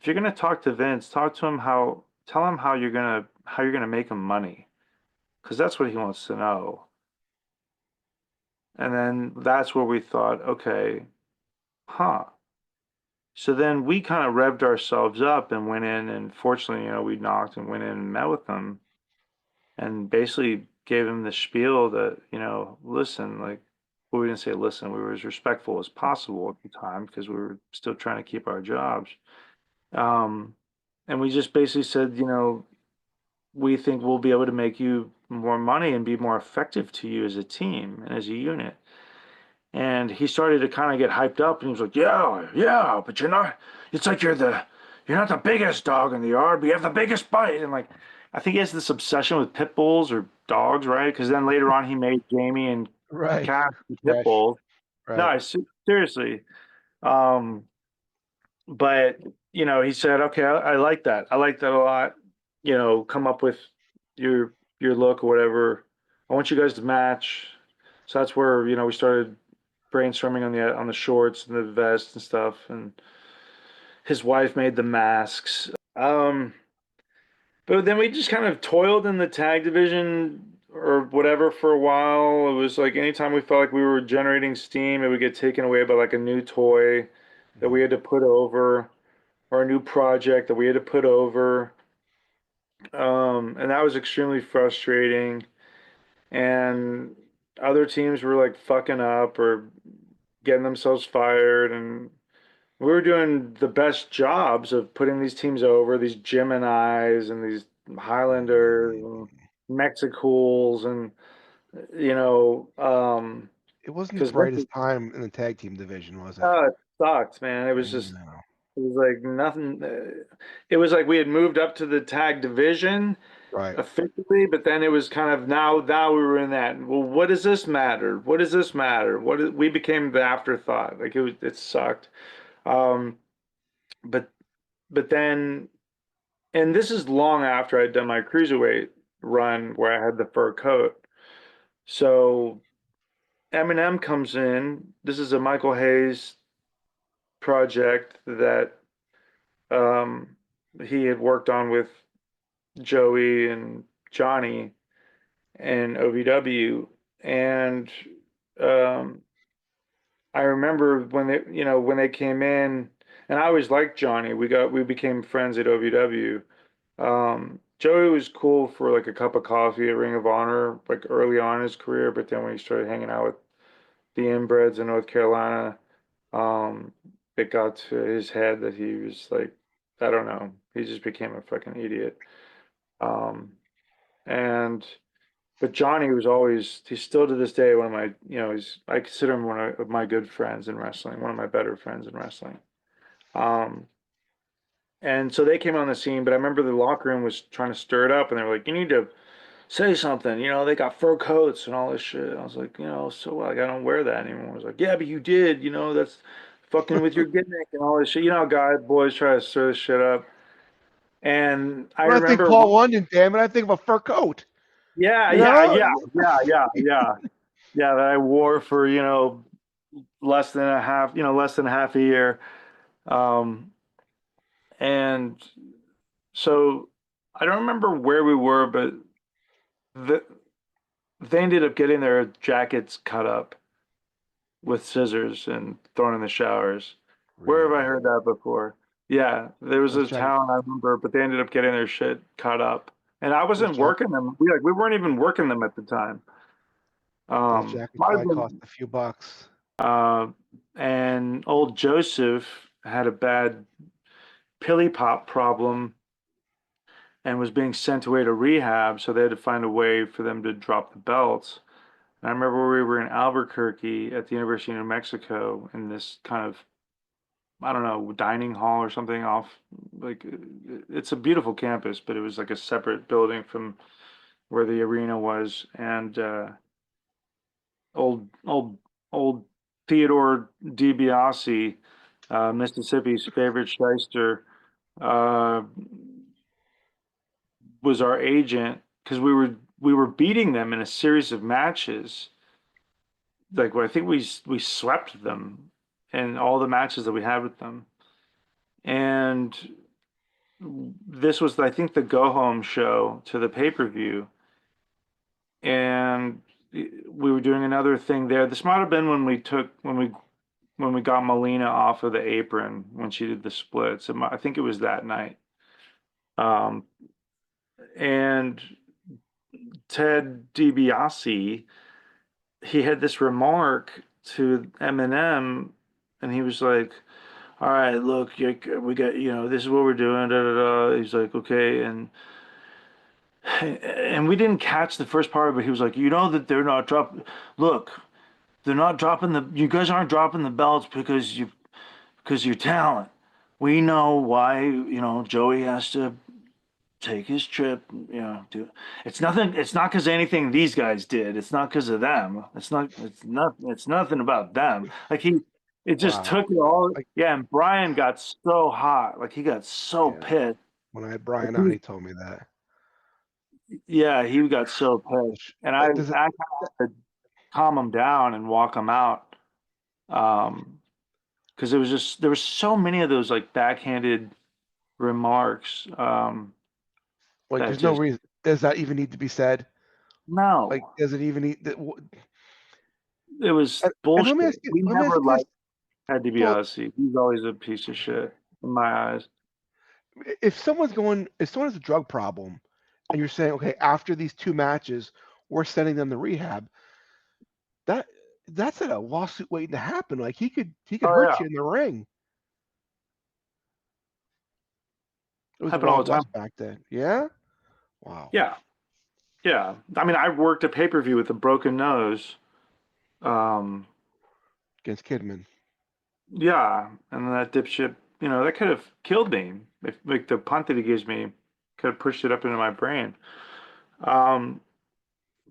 if you're gonna talk to Vince, talk to him tell him how you're gonna make him money, because that's what he wants to know. And then that's where we thought, okay, huh. So then we kind of revved ourselves up and went in, and fortunately, we knocked and went in and met with them and basically gave him the spiel that, listen, like, well, we didn't say listen, we were as respectful as possible at the time because we were still trying to keep our jobs. Um, and we just basically said, we think we'll be able to make you more money and be more effective to you as a team and as a unit. And he started to kind of get hyped up, and he was like, "Yeah, yeah, but it's like you're not the biggest dog in the yard, but you have the biggest bite." And like, I think he has this obsession with pit bulls or dogs, right? Because then later on, he made Jamie and Right. Cash the pit Cash. bulls. No, Right. seriously. Um, but he said, "Okay, I like that. I like that a lot. Come up with your look or whatever. I want you guys to match." So that's where, we started brainstorming on the shorts and the vest and stuff. And his wife made the masks. But then we just kind of toiled in the tag division or whatever for a while. It was like anytime we felt like we were generating steam, it would get taken away by like a new toy that we Mhm. had to put over or a new project that we had to put over. And that was extremely frustrating. And other teams were like fucking up or getting themselves fired. And we were doing the best jobs of putting these teams over, these Geminis and these Highlanders and Mexicools and you know, It wasn't the because brightest time in the tag team division, was it? it sucked, man. It was just No. it was like nothing. It was like we had moved up to the tag division Right. officially, but then it was kind of now we were in that. Well, what does this matter? What does this matter? We became the afterthought. Like it sucked. Um, but but then, and this is long after I'd done my cruiserweight run where I had the fur coat. So Eminem comes in. This is a Michael Hayes project that um, he had worked on with Joey and Johnny and OVW. And um, I remember when they came in, and I always liked Johnny. We became friends at OVW. Joey was cool for like a cup of coffee at Ring of Honor, like early on in his career, but then when he started hanging out with the inbreds in North Carolina, um, it got to his head that he was like, I don't know, he just became a fucking idiot. Um, and but Johnny was always, he's still to this day one of my, I consider him one of my good friends in wrestling, one of my better friends in wrestling. Um, and so they came on the scene, but I remember the locker room was trying to stir it up, and they were like, "You need to say something. They got fur coats and all this shit." I was like, so what? Like, I don't wear that anymore. I was like, "Yeah, but you did. That's fucking with your gimmick and all this shit." Guys, boys try to stir this shit up. And I When I think remember, Paul London, damn it, I think of a fur coat. yeah, You yeah, know? yeah, yeah, yeah, yeah, yeah, that I wore for, less than half a year. Um, and so I don't remember where we were, but the, they ended up getting their jackets cut up with scissors and thrown in the showers. Where have I Really? heard that before? Yeah, there was Those a jacket, town I remember, but they ended up getting their shit cut up. And I those wasn't jack, working them. We weren't even working them at the time. those jackets Might have probably cost been a few bucks. uh and old Joseph had a bad pilly pop problem and was being sent away to rehab, so they had to find a way for them to drop the belts. And I remember we were in Albuquerque at the University of New Mexico in this kind of, I don't know, dining hall or something off, like it's a beautiful campus, but it was like a separate building from where the arena was. And old, old, old Theodore DiBiase, Mississippi's favorite shyster, uh, was our agent because we were beating them in a series of matches. Like, I think we swept them in all the matches that we had with them. And this was, I think, the go home show to the pay-per-view, and we were doing another thing there. This might have been when we got Melina off of the apron when she did the splits. I think it was that night. Um, and Ted Dibiase, he had this remark to Eminem, and he was like, "All right, look, we got, this is what we're doing." Da, da, da. He's like, "Okay," and we didn't catch the first part, but he was like, that they're not dropping. Look, they're not dropping you guys aren't dropping the belts because you're talent. We know why, Joey has to take his trip, do it's nothing, it's not because anything these guys did. It's not because of them. It's nothing about them. Like it just Wow. took it all. Like, Yeah, and Brian got so hot. Like he got so yeah. pissed. When I had Like Brian on, he told me that. yeah, he got so pissed. And I Does it? kind of had to calm him down and walk him out. Because there was so many of those like backhanded remarks. Like, That there's no just reason. Does that even need to be said? Like, no. does it even need? It was And let me ask bullshit. you. We Let me never ask you this. liked Ted Well, DiBiase. He's always a piece of shit in my eyes. if someone has a drug problem, and you're saying, okay, after these 2 matches, we're sending them to rehab, that that's a lawsuit waiting to happen. Like he could Oh hurt yeah, you in the ring. It was the happen all Wild the time. West back then. Yeah. Wow. Yeah, yeah. I mean, I worked a pay-per-view with a broken nose. Um, Against Kidman. yeah, and that dipshit, that could have killed me if like the punt that he gives me could have pushed it up into my brain. Um,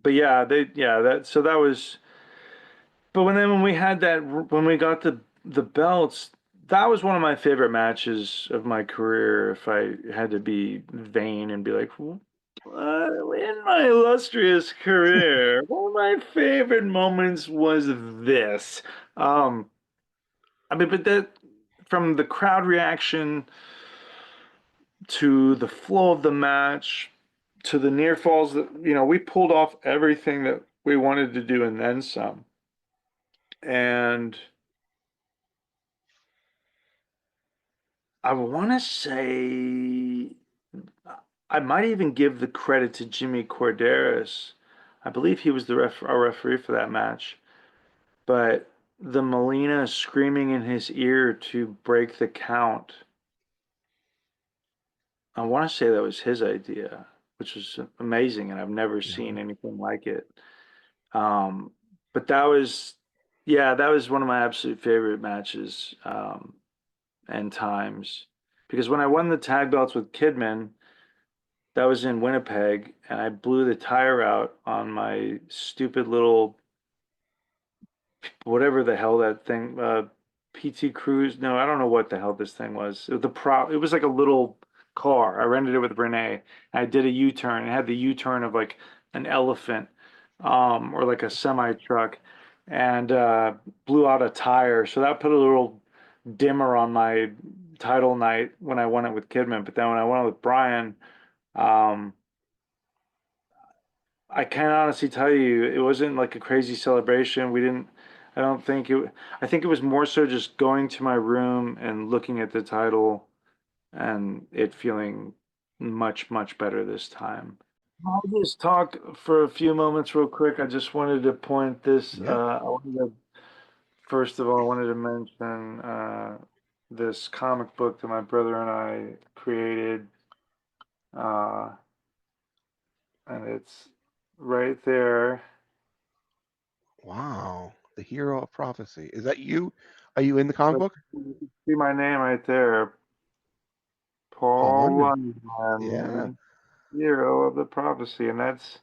but yeah, that was. But when we had that when we got the belts, that was one of my favorite matches of my career. If I had to be vain and be like, in my illustrious career, one of my favorite moments was this. Um, I mean, but that from the crowd reaction to the flow of the match to the near falls that we pulled off everything that we wanted to do and then some. And I want to say I might even give the credit to Jimmy Corderas. I believe he was our referee for that match. But the Molina screaming in his ear to break the count, I want to say that was his idea, which was amazing, and I've never Yeah. seen anything like it. Um, but that was one of my absolute favorite matches and times. Because when I won the tag belts with Kidman, that was in Winnipeg, and I blew the tire out on my stupid little whatever the hell that thing, PT Cruise. No, I don't know what the hell this thing was. It was like a little car. I rented it with Renee. I did a U-turn. It had the U-turn of like an elephant, or like a semi truck, and blew out a tire. So that put a little dimmer on my title night when I won it with Kidman. But then when I won it with Brian, um, I can't honestly tell you, it wasn't like a crazy celebration. I don't think I think it was more so just going to my room and looking at the title and it feeling much, much better this time. I'll just talk for a few moments real quick. I just wanted to point this, Yeah. first of all, I wanted to mention, this comic book that my brother and I created, uh, and it's right there. Wow. The hero of prophecy. Is that you? Are you in the comic But book? you see my name right there, Paul Paul London. Yeah. London, hero of the prophecy, and that's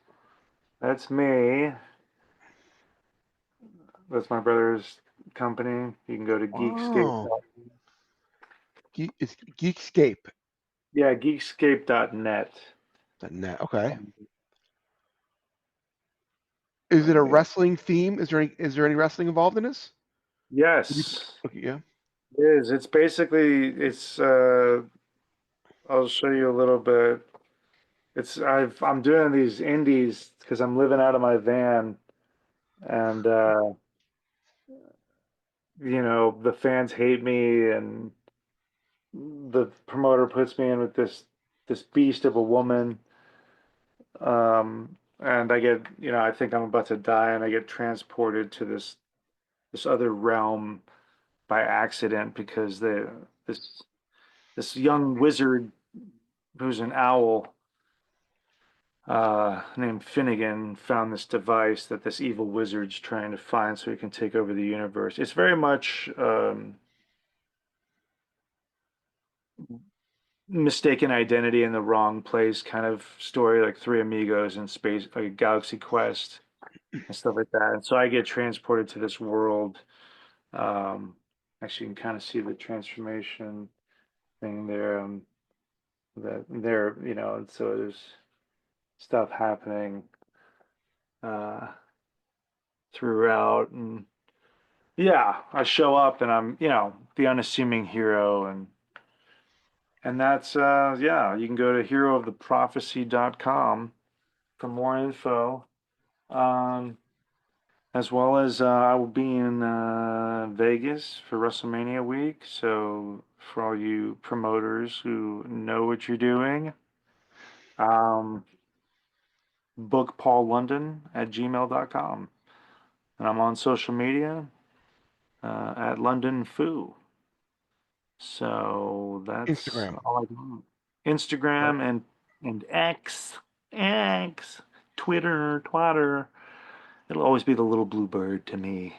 me. That's my brother's company. You can go to Geekscape. Wow. It's Geekscape. Yeah, Geekscape.net. Net. Okay. Is it Let a me. wrestling theme? Is there any wrestling involved in this? Yes, Okay, yeah. it is. It's basically it's. I I'll show you a little bit. I'm doing these indies because I'm living out of my van, and the fans hate me, and the promoter puts me in with this beast of a woman, and I get, I think I'm about to die, and I get transported to this other realm by accident because this young wizard who's an owl, named Finnegan, found this device that this evil wizard's trying to find so he can take over the universe. It's very much mistaken identity in the wrong place kind of story, like Three Amigos in space, like a Galaxy Quest and stuff like that. And so I get transported to this world. Um, Actually, you can kind of see the transformation thing there. That there, and so there's stuff happening uh, throughout, and yeah, I show up and I'm, the unassuming hero, and that's yeah, you can go to herooftheprophecy.com for more info. Um, as well as I will be in Vegas for WrestleMania week. So for all you promoters who know what you're doing, um, book Paul London at gmail.com. And I'm on social media at London Foo. So that's Instagram, all I do. right? Instagram and X, Twitter, Twitter. It'll always be the little blue bird to me.